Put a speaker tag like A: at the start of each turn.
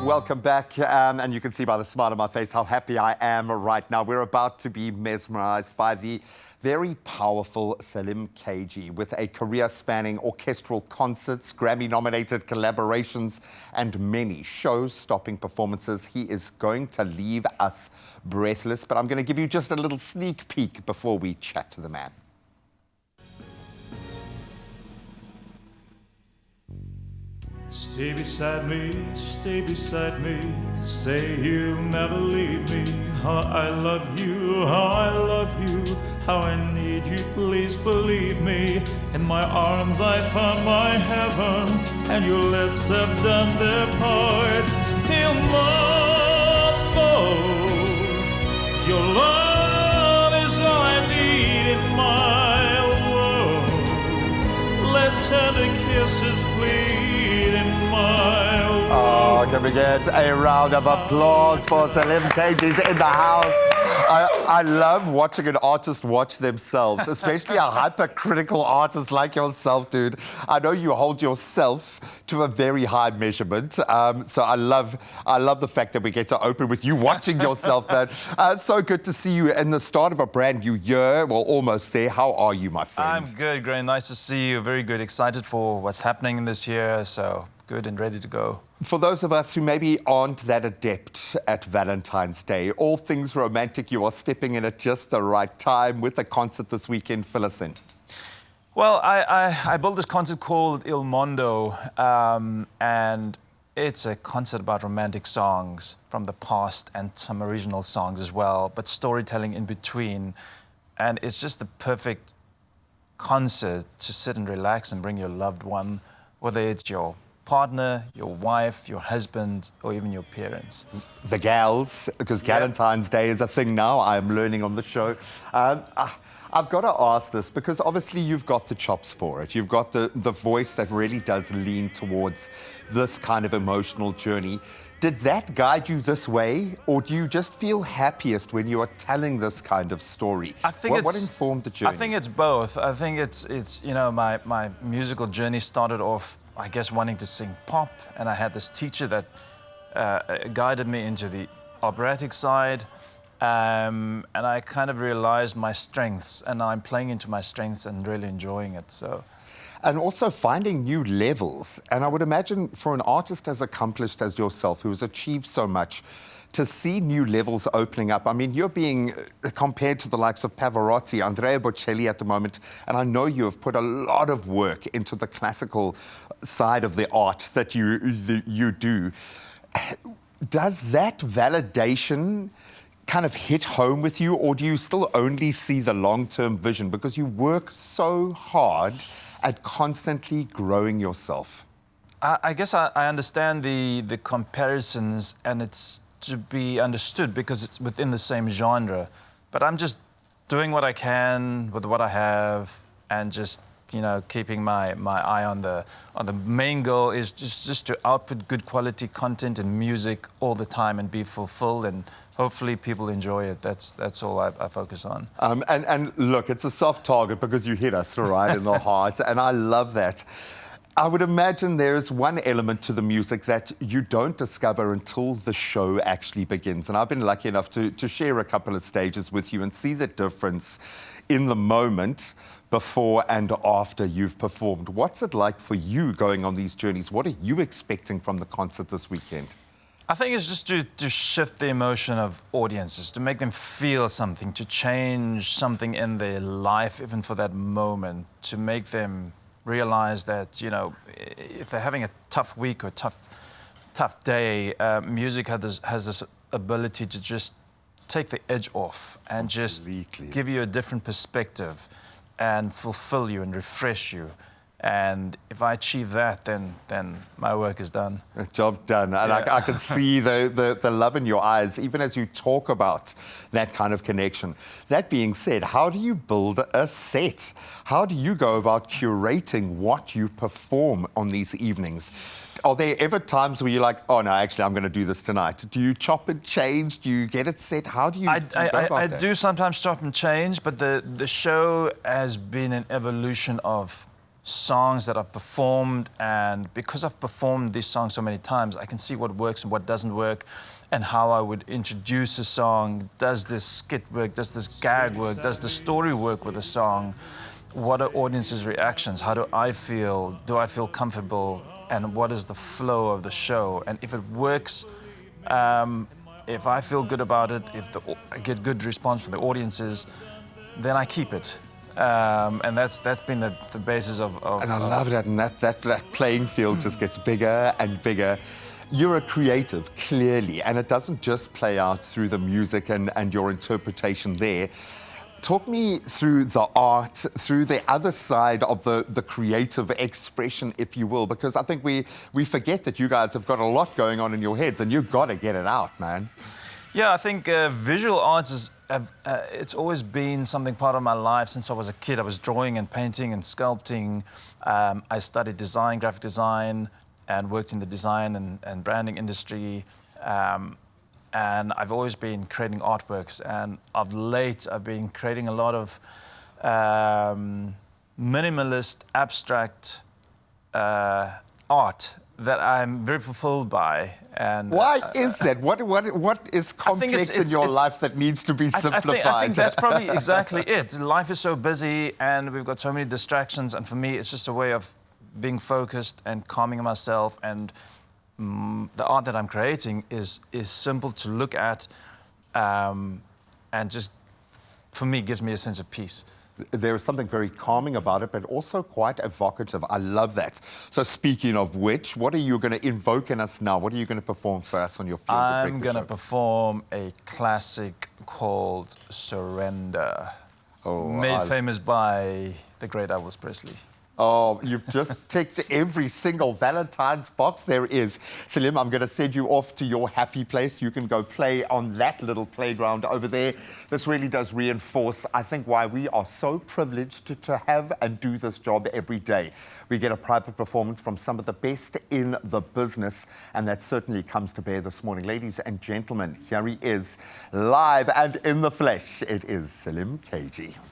A: Welcome back, and you can see by the smile on my face how happy I am right now. We're about to be mesmerized by the very powerful Selim Kagee with a career spanning orchestral concerts, Grammy-nominated collaborations, and many show-stopping performances. He is going to leave us breathless, but I'm going to give you just a little sneak peek before we chat to the man.
B: Stay beside me, say you'll never leave me. How I love you, how I need you, please believe me. In my arms I found my heaven, and your lips have done their part. Il Mondo, your love is all I need in my world. Let tender kisses please.
A: Oh, can we get a round of applause for Selim Kagee? He's in the house. I love watching an artist watch themselves, especially a hypercritical artist like yourself, dude. I know you hold yourself to a very high measurement, so I love the fact that we get to open with you watching yourself, man. So good to see you in the start of a brand new year. Well, almost there. How are you, my friend?
C: I'm good, great. Nice to see you. Very good. Excited for what's happening this year. So good and ready to go.
A: For those of us who maybe aren't that adept at Valentine's Day, all things romantic, you are stepping in at just the right time with a concert this weekend. Fill us in.
C: Well, I built this concert called Il Mondo, and it's a concert about romantic songs from the past and some original songs as well, but storytelling in between. And it's just the perfect concert to sit and relax and bring your loved one, whether it's your partner, your wife, your husband, or even your parents.
A: The gals, because Valentine's Day is a thing now, I'm learning on the show. I've got to ask this, because obviously you've got the chops for it. You've got the voice that really does lean towards this kind of emotional journey. Did that guide you this way, or do you just feel happiest when you are telling this kind of story?
C: I think
A: what informed the journey?
C: I think it's both. I think it's you know, my musical journey started off, I guess, wanting to sing pop, and I had this teacher that guided me into the operatic side, and I kind of realized my strengths, and now I'm playing into my strengths and really enjoying it. So.
A: And also finding new levels. And I would imagine for an artist as accomplished as yourself, who has achieved so much, to see new levels opening up. I mean, you're being compared to the likes of Pavarotti, Andrea Bocelli at the moment, and I know you have put a lot of work into the classical side of the art that you do. Does that validation kind of hit home with you, or do you still only see the long-term vision? Because you work so hard at constantly growing yourself.
C: I guess I understand the comparisons, and it's to be understood because it's within the same genre. But I'm just doing what I can with what I have, and just, you know, keeping my eye on the main goal is just to output good quality content and music all the time and be fulfilled, and hopefully people enjoy it. That's all I focus on.
A: And look, it's a soft target because you hit us right in the heart, and I love that. I would imagine there is one element to the music that you don't discover until the show actually begins. And I've been lucky enough to share a couple of stages with you and see the difference in the moment before and after you've performed. What's it like for you going on these journeys? What are you expecting from the concert this weekend?
C: I think it's just to shift the emotion of audiences, to make them feel something, to change something in their life, even for that moment, to make them realize that, you know, if they're having a tough week or tough day, music has this ability to just take the edge off and just give you a different perspective and fulfill you and refresh you. And if I achieve that, then my work is done.
A: Job done. And I can see the love in your eyes, even as you talk about that kind of connection. That being said, how do you build a set? How do you go about curating what you perform on these evenings? Are there ever times where you're like, oh, no, actually, I'm going to do this tonight? Do you chop and change? Do you get it set? How do you go about that?
C: I do sometimes chop and change, but the show has been an evolution of songs that I've performed, and because I've performed these songs so many times, I can see what works and what doesn't work, and how I would introduce a song. Does this skit work? Does this gag work? Does the story work with a song? What are audiences' reactions? How do I feel? Do I feel comfortable? And what is the flow of the show? And if it works, if I feel good about it, if I get good response from the audiences, then I keep it. And that's been the basis of
A: And I love that, and that playing field just gets bigger and bigger. You're a creative, clearly, and it doesn't just play out through the music and your interpretation there. Talk me through the art, through the other side of the creative expression, if you will, because I think we forget that you guys have got a lot going on in your heads, and you've got to get it out, man.
C: Yeah, I think visual arts is, it's always been something part of my life since I was a kid. I was drawing and painting and sculpting. I studied design, graphic design, and worked in the design and branding industry. And I've always been creating artworks. And of late, I've been creating a lot of minimalist, abstract art that I'm very fulfilled by. And
A: why is that? What is complex in your life that needs to be simplified?
C: I think that's probably exactly it. Life is so busy, and we've got so many distractions. And for me, it's just a way of being focused and calming myself. And the art that I'm creating is simple to look at, and just, for me, gives me a sense of peace.
A: There is something very calming about it, but also quite evocative. I love that. So speaking of which, what are you going to invoke in us now? What are you going to perform for us on your Feel Good
C: I'm
A: Breakfast
C: going to
A: show?
C: perform a classic called Surrender, made famous by the great Elvis Presley.
A: Oh, you've just ticked every single Valentine's box there is. Selim, I'm going to send you off to your happy place. You can go play on that little playground over there. This really does reinforce, I think, why we are so privileged to have and do this job every day. We get a private performance from some of the best in the business, and that certainly comes to bear this morning. Ladies and gentlemen, here he is, live and in the flesh. It is Selim Kagee.